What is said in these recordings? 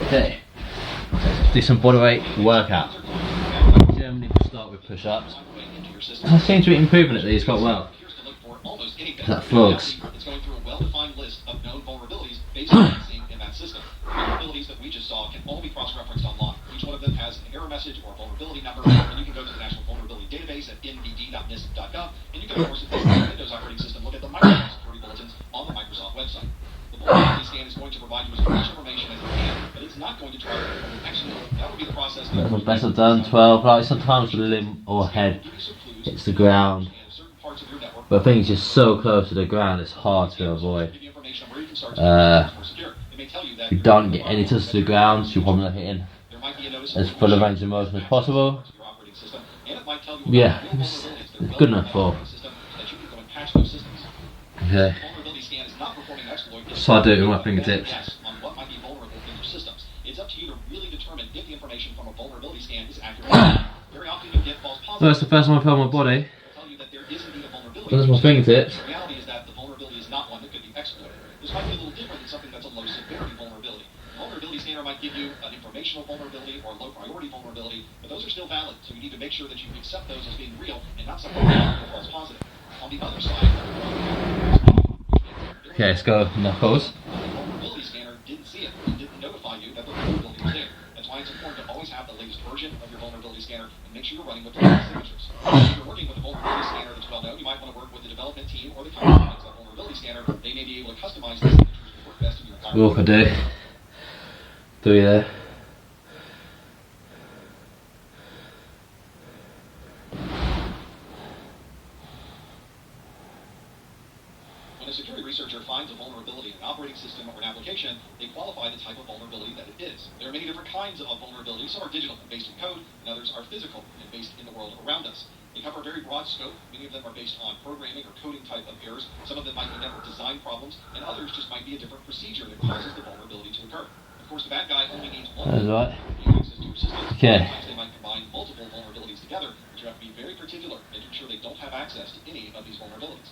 Okay, do some bodyweight workout. Generally we'll start with push-ups. I seem to be improving at these quite well. That flogs. It's going through a well-defined list of known vulnerabilities based on what it's seeing in that system. Vulnerabilities that we just saw can all be cross-referenced online. Each one of them has an error message or a vulnerability number, and you can go to the National Vulnerability Database at nvd.nist.gov, and you can, of course, if it's the Windows operating system, look at the Microsoft security bulletins on the Microsoft website. The vulnerability scan is going to provide you with as much information as it can, but it's not going to try to perform an exploit. That would be the process. That's my best I've done. 12. Like sometimes the limb or head hits the ground, but I think it's just so close to the ground it's hard to avoid. If you don't get any touch to the ground, you're probably not hitting as full of range of motion as possible. Yeah, it's good enough for. Okay. So I do it with my fingertips. It's up to you to really determine if the information from a vulnerability scan is accurate. Very often you get false positives. That's the first time I felt my body. There's my fingertips. The reality is that the vulnerability is not one that could be exploited. This might be a little different than something that's a low severity vulnerability. The vulnerability scanner might give you an informational vulnerability or a low priority vulnerability, but those are still valid, so you need to make sure that you accept those as being real and not something that's a false positive. On the other side, okay, let's go knuckles. The vulnerability scanner didn't see it. It didn't notify you that the vulnerability was there. That's why it's important to always have the latest version of your vulnerability scanner and make sure you're running with the latest signatures. If you're working with a vulnerability scanner that's well known, you might want to work with the development team or the company that makes that vulnerability scanner. They may be able to customize the signatures to work best in your environment. Walk I do. Do you there? When a security researcher finds a vulnerability in an operating system or an application, they qualify the type of vulnerability that it is. There are many different kinds of vulnerabilities. Some are digital and based in code, and others are physical and based in the world around us. They cover a very broad scope. Many of them are based on programming or coding type of errors. Some of them might be network design problems, and others just might be a different procedure that causes the vulnerability to occur. Of course, the bad guy only needs one access to your system. Okay. Sometimes they might combine multiple vulnerabilities together, but you have to be very particular, making sure they don't have access to any of these vulnerabilities.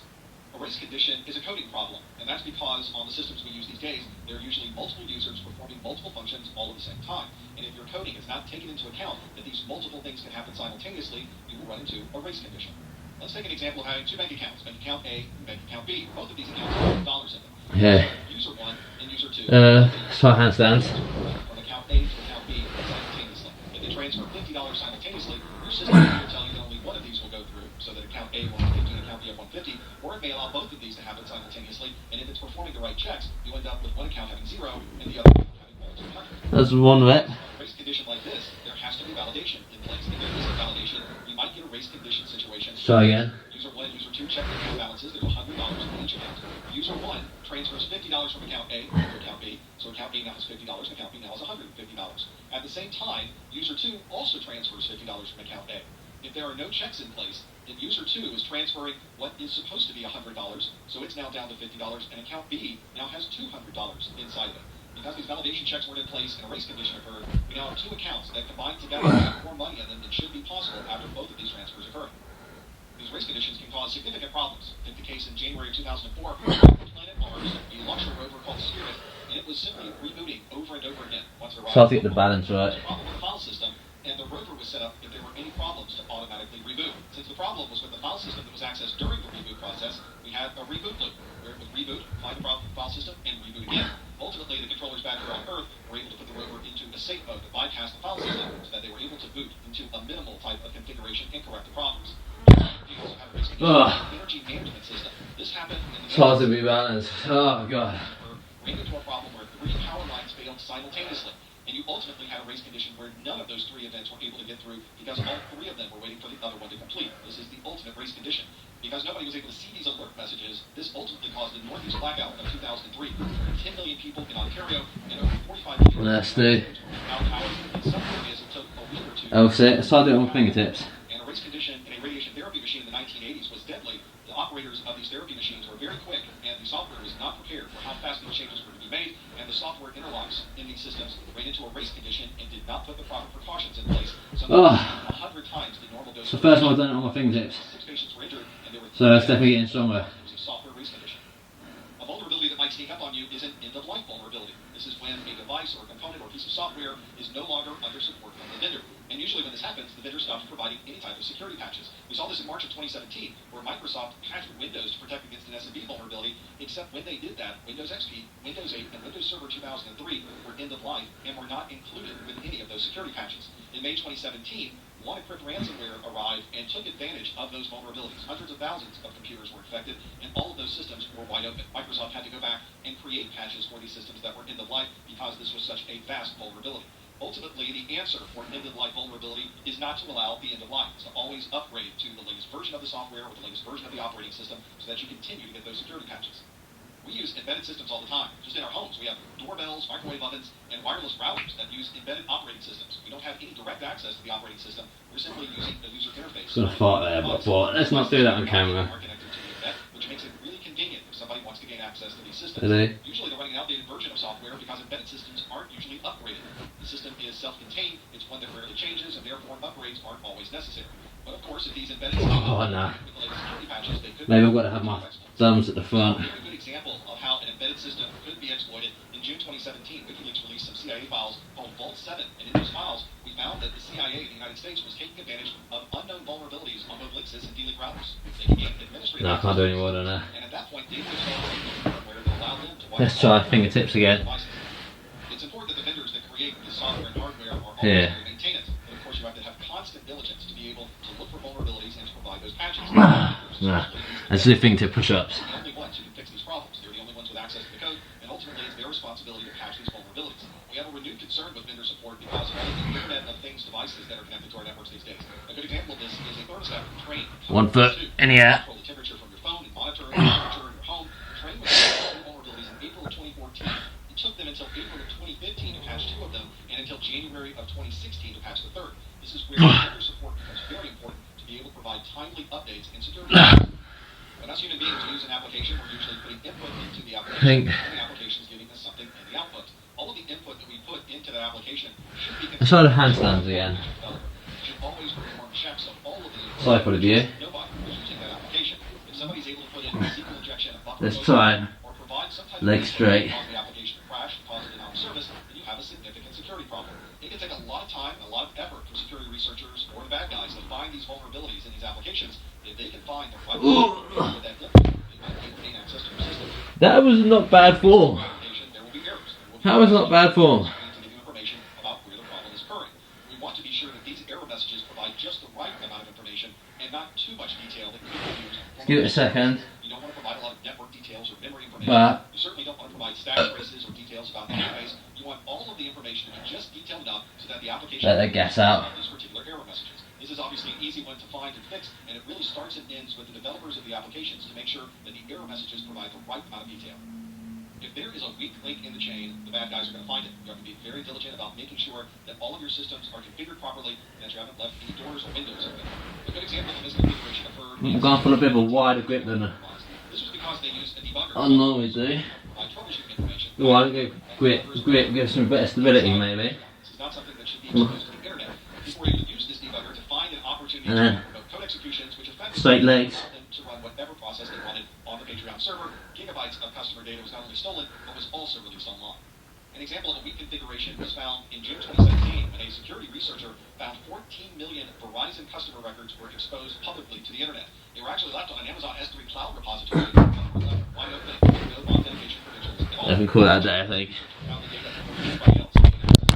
A race condition is a coding problem, and that's because on the systems we use these days, there are usually multiple users performing multiple functions all at the same time. And if your coding is not taking into account that these multiple things can happen simultaneously, you will run into a race condition. Let's take an example of having two bank accounts, bank account A and bank account B. Both of these accounts have dollars in them. Yeah. User 1 and user 2. So handstands. From account A to account B simultaneously. If they transfer $50 simultaneously, your system will tell you that only one of these will go through, so that account A will have 50 and account B have 150, or it may allow both of these to happen simultaneously, and if it's performing the right checks, you end up with one account having 0 and the other having all 200. That's one of it. A race condition like this, there has to be validation in place. If there isn't validation, you might get a race condition situation. Try again. User 1 and user 2 check their account balances. There's $100 in each account. User 1 transfers $50 from account A to account B, so account B now has $50 and account B now has $150. At the same time, user 2 also transfers $50 from account A. If there are no checks in place, then user 2 is transferring what is supposed to be $100, so it's now down to $50, and account B now has $200 inside of it. Because these validation checks weren't in place and a race condition occurred, we now have two accounts that combined together have more money in them than should be possible after both of these transfers occur. These race conditions can cause significant problems. Take the case in January of 2004, planet Mars, we launched a rover called Spirit, and it was simply rebooting over and over again. Once it arrived, So I'll get the balance right. There was a problem with the file system, and the rover was set up if there were any problems to automatically reboot. Since the problem was with the file system that was accessed during the reboot process, we had a reboot loop, where it would reboot, find the problem with the file system, and reboot again. Ultimately, the controllers back here on Earth were able to put the rover into a safe mode to bypass the file system so that they were able to boot into a minimal type of configuration and correct the problems. Energy management system. This happened in the It's hard to be balanced. Oh god. Ran into a problem where 3 power lines failed simultaneously, and you ultimately had a race condition where none of those 3 events were able to get through because all 3 of them were waiting for the other one to complete. This is the ultimate race condition. Because nobody was able to see these alert messages, this ultimately caused the Northeast blackout of 2003. 10 million people in Ontario and over 45 million Nasty. without power. In some areas, it took a week or 2. I'll sit. Start doing it on my fingertips. And a race condition in a radiation therapy machine in the 1980s was deadly. The operators of these therapy machines were very quick, and the software was not prepared for how fast these changes were to be made, and the software interlocks in these systems ran into a race condition and did not put the proper precautions in place. So 100 times the normal dose. It's the first time I've done it on my fingertips. 6 patients were injured, and there were So it's definitely getting stronger. Software race condition. A vulnerability that might sneak up on you is an end-of-life vulnerability. This is when a device or a component or piece of software is no longer under support from the vendor. And usually when this happens, the vendor stops providing any type of security patches. We saw this in March of 2017, where Microsoft patched Windows to protect against an SMB vulnerability, except when they did that, Windows XP, Windows 8, and Windows Server 2003 were end of life and were not included with any of those security patches. In May 2017, WannaCrypt ransomware arrived and took advantage of those vulnerabilities. Hundreds of thousands of computers were infected, and all of those systems were wide open. Microsoft had to go back and create patches for these systems that were end of life because this was such a vast vulnerability. Ultimately, the answer for end-of-life vulnerability is not to allow the end of life. It's to always upgrade to the latest version of the software or the latest version of the operating system so that you continue to get those security patches. We use embedded systems all the time. Just in our homes, we have doorbells, microwave ovens, and wireless routers that use embedded operating systems. We don't have any direct access to the operating system. We're simply using the user interface. It's gonna fart there, but let's not do that on camera. Which makes it really convenient if somebody wants to gain access to these systems. Usually they're running an outdated version of software because embedded systems aren't usually upgraded. The system is self-contained, it's one that rarely changes, and therefore upgrades aren't always necessary. But of course, if these embedded systems with the latest security patches, they could maybe I've got to have my thumbs at the front. A good example of how an embedded system could be exploited. In June 2017, WikiLeaks released some CIA files called Vault 7, and in those files, we found that the CIA in the United States was taking advantage of unknown vulnerabilities on both Linksys and D-Link routers. They could gain administrative No, I can't do any more than that. and at that point, they would firmware that allowed them to Let's try fingertips again. It's important that the vendors that create the software and hardware are always Yeah. going to maintain it. But of course, you have to have constant diligence to be able to look for vulnerabilities and to provide those patches. Nah. Let's do fingertip push-ups. They're the only ones who can fix these problems. They're the only ones with access to the code, and ultimately it's their responsibility to patch these vulnerabilities. We have a renewed concern with vendor support because of all of the Internet of Things devices that are connected to our networks these days. A good example of this is a thermostat from Train. 1 foot in the air. Control the temperature from your phone and monitor the temperature in your home. Train was patching vulnerabilities in April of 2014. It took them until April of 2015 to patch 2 of them, and until January of 2016 to patch the 3rd. This is where vendor support becomes very important to be able to provide timely updates and security. When us human beings use an application, we're usually putting input into the application, and the application is giving us something in the output. All of the input that we put into that application should be Let's try the handstands again. should always perform checks of all of the Sorry for the view. nobody who's using that application. If somebody's able to put in a SQL injection, a buffer Let's code, try it. or provide some type Legs of straight. cause the application to crash and cause it to not service, then you have a significant security problem. It can take a lot of time and a lot of effort for security researchers or the bad guys to find these vulnerabilities in these applications. If they can find the right with that input, they might be able to gain access to your system. That was not bad form. There will be errors. That was not bad form. To give you information about where the problem is occurring. We want to be sure that these error messages provide just the right amount of information and not too much detail that could be used. Give it a second. You don't want to provide a lot of network details or memory information. But You certainly don't want to provide stack traces or details about the database. You want all of the information to be just detailed enough so that the application let that gas out. these particular error messages. This is obviously an easy one to find and fix, and it really starts and ends with the developers of the applications to make sure that the error messages provide the right amount of detail. If there is a weak link in the chain, the bad guys are going to find it. You have to be very diligent about making sure that all of your systems are configured properly and that you haven't left any doors or windows open. A good example of misconfiguration occurred. I'm going for a bit of a wider grip than This was because they used a debugger. I normally do. By troubleshooting information. Well, I think grip gives some better stability, maybe. This is not something that should be exposed to the internet. People were able to use this debugger to find an opportunity And then to promote code executions, which effectively straight legs. allowed them to run whatever process they wanted on the Patreon server. Gigabytes of customer data was not only stolen, but was also released online. An example of a weak configuration was found in June 2017 when a security researcher found 14 million Verizon customer records were exposed publicly to the internet. They were actually left on an Amazon S3 cloud repository. Wide open, no authentication credentials. I can call that a day, I think. Found the data